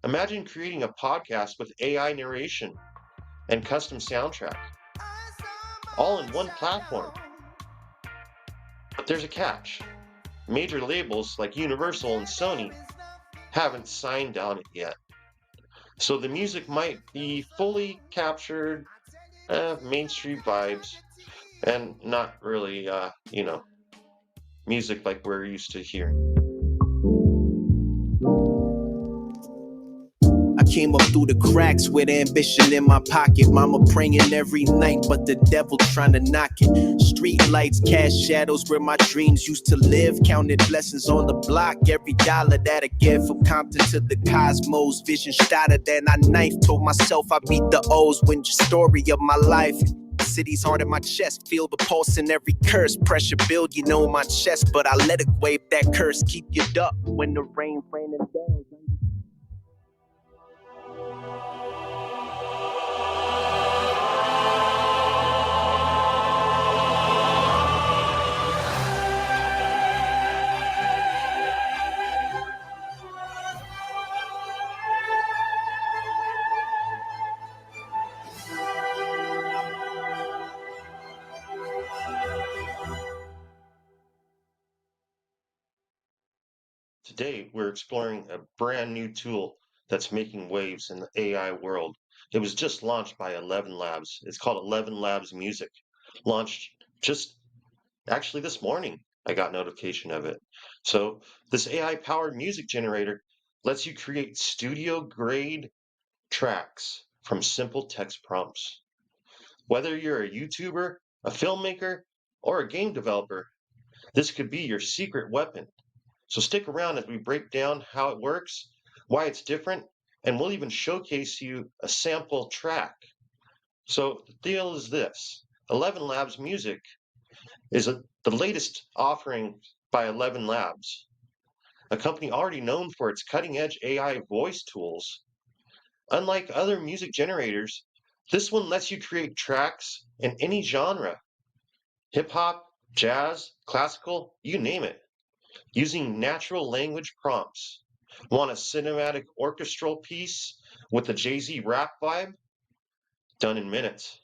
Imagine creating a podcast with AI narration and custom soundtrack, all in one platform. But there's a catch. Major labels like Universal and Sony haven't signed on it yet. So the music might be fully captured, mainstream vibes, and not really, music like we're used to hearing. I came up through the cracks with ambition in my pocket. Mama praying every night, but the devil trying to knock it. Street lights cast shadows where my dreams used to live. Counted blessings on the block, every dollar that I give. From Compton to the cosmos, vision started. Then I knife told myself I beat the O's. When the story of my life. City's hard in my chest, feel the pulse in every curse. Pressure build, my chest, but I let it wave that curse. Keep you up when the rain's raining down. Today, we're exploring a brand new tool that's making waves in the AI world. It was just launched by ElevenLabs. It's called ElevenLabs Music. Launched just actually this morning. I got notification of it. So this AI powered music generator lets you create studio grade tracks from simple text prompts. Whether you're a YouTuber, a filmmaker, or a game developer, this could be your secret weapon. So stick around as we break down how it works, why it's different, and we'll even showcase you a sample track. So the deal is this. ElevenLabs Music is the latest offering by ElevenLabs, a company already known for its cutting-edge AI voice tools. Unlike other music generators, this one lets you create tracks in any genre, hip hop, jazz, classical, you name it, using natural language prompts. Want a cinematic orchestral piece with a Jay-Z rap vibe? Done in minutes.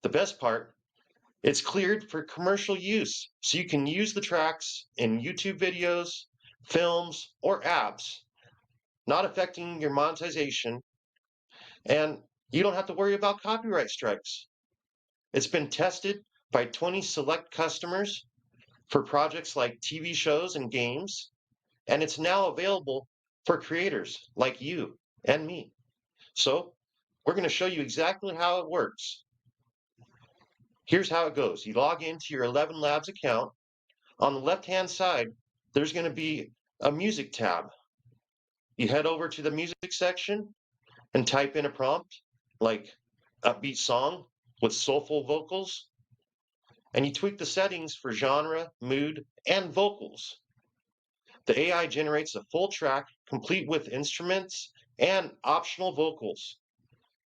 The best part, it's cleared for commercial use, so you can use the tracks in YouTube videos, films, or apps, not affecting your monetization, and you don't have to worry about copyright strikes. It's been tested by 20 select customers for projects like TV shows and games, and it's now available for creators like you and me. So we're going to show you exactly how it works. Here's how it goes. You log into your ElevenLabs account. On the left-hand side, there's going to be a music tab. You head over to the music section and type in a prompt like upbeat song with soulful vocals, and you tweak the settings for genre, mood, and vocals. The AI generates a full track complete with instruments and optional vocals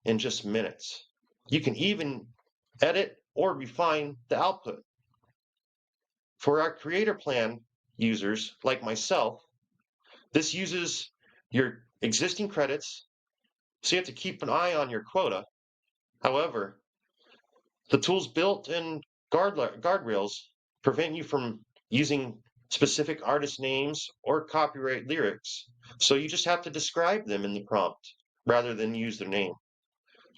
in just minutes. You can even edit or refine the output. For our creator plan users like myself, this uses your existing credits, so you have to keep an eye on your quota. However, the tool's built-in guardrails prevent you from using specific artist names or copyright lyrics, so you just have to describe them in the prompt rather than use their name,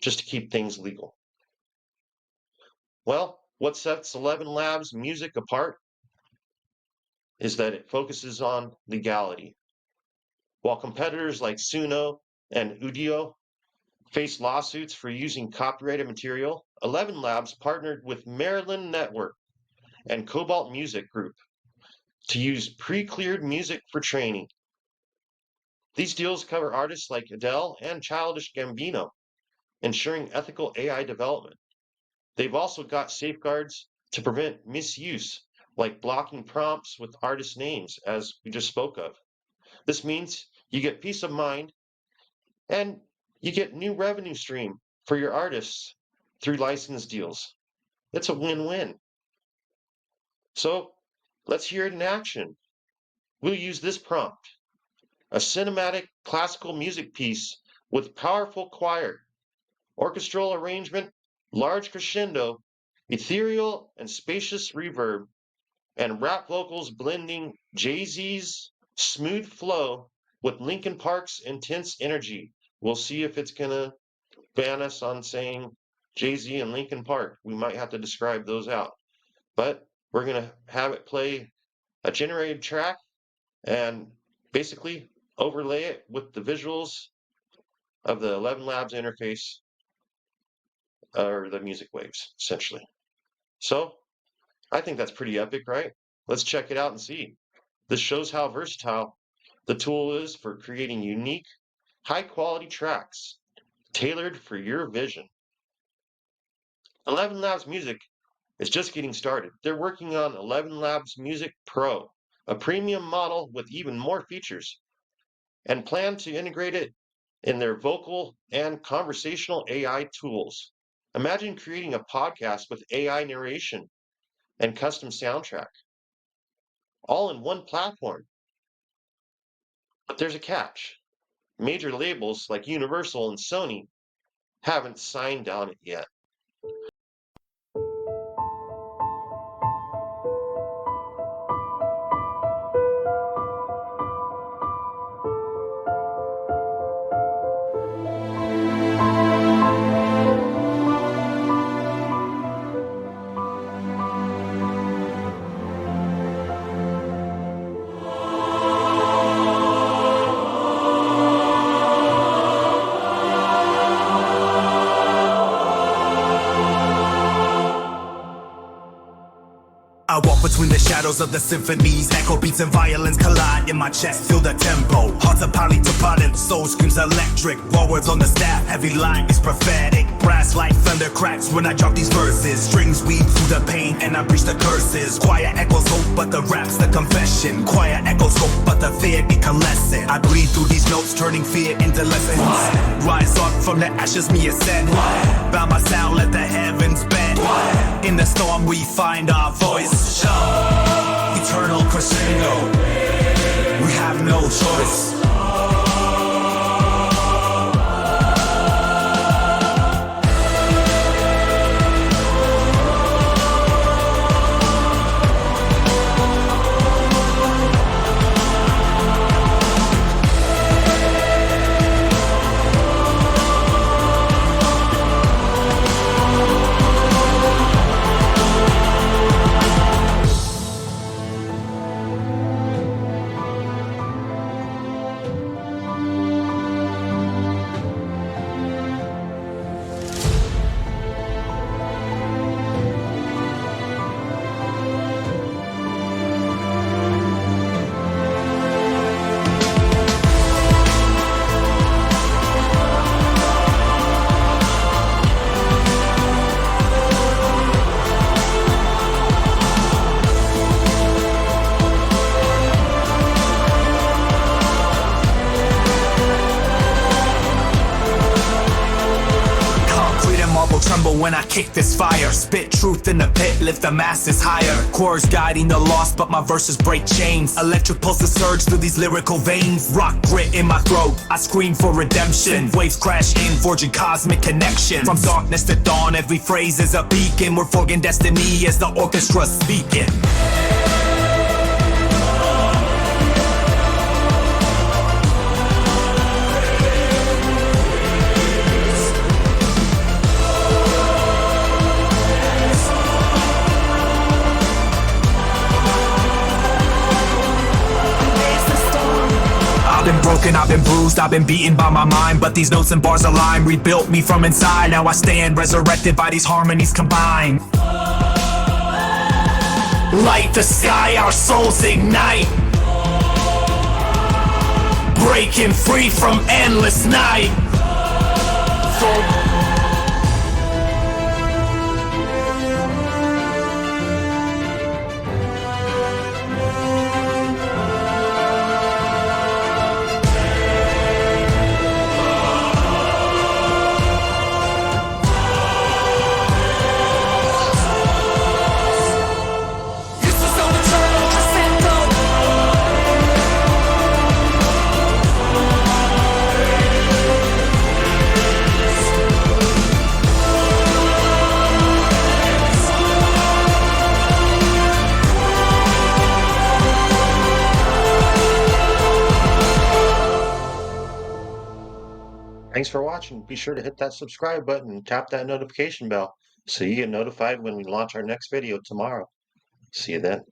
just to keep things legal. Well, what sets ElevenLabs Music apart is that it focuses on legality. While competitors like Suno and Udio face lawsuits for using copyrighted material, ElevenLabs partnered with Maryland Network and Cobalt Music Group to use pre-cleared music for training. These deals cover artists like Adele and Childish Gambino, ensuring ethical AI development. They've also got safeguards to prevent misuse, like blocking prompts with artist names, as we just spoke of. This means you get peace of mind and you get new revenue stream for your artists through license deals. It's a win-win. So let's hear it in action. We'll use this prompt. a cinematic classical music piece with powerful choir, orchestral arrangement, large crescendo, ethereal and spacious reverb, and rap vocals blending Jay-Z's smooth flow with Linkin Park's intense energy. We'll see if it's going to ban us on saying Jay-Z and Linkin Park. We might have to describe those out. But we're going to have it play a generated track and basically overlay it with the visuals of the ElevenLabs interface or the music waves, essentially. So I think that's pretty epic, right? Let's check it out and see. This shows how versatile the tool is for creating unique, high-quality tracks tailored for your vision. ElevenLabs Music is just getting started. They're working on ElevenLabs Music Pro, a premium model with even more features, and plan to integrate it in their vocal and conversational AI tools. Imagine creating a podcast with AI narration and custom soundtrack, all in one platform. But there's a catch. Major labels like Universal and Sony haven't signed on it yet. I walk between the shadows of the symphonies. Echo beats and violins collide in my chest. Feel the tempo, hearts are poly to pollen. Soul screams electric, raw words on the staff. Heavy line is prophetic. Brass like thunder cracks when I drop these verses. Strings weave through the pain and I breach the curses. Choir echoes hope, but the rap's the confession. Choir echoes hope, but the fear become lesson. I breathe through these notes, turning fear into lessons. Rise up from the ashes, me ascend. Bow my sound, let the heavens bend. In the storm we find our voice. Eternal crescendo. We have no choice. Tremble when I kick this fire. Spit truth in the pit, lift the masses higher. Chorus guiding the lost, but my verses break chains. Electric pulses surge through these lyrical veins. Rock grit in my throat, I scream for redemption. Waves crash in, forging cosmic connections. From darkness to dawn, every phrase is a beacon. We're forging destiny as the orchestra speaking. Been broken, I've been bruised, I've been beaten by my mind. But these notes and bars align, rebuilt me from inside. Now I stand resurrected by these harmonies combined. Light the sky, our souls ignite. Breaking free from endless night. Thanks for watching. Be sure to hit that subscribe button and tap that notification bell so you get notified when we launch our next video tomorrow. See you then.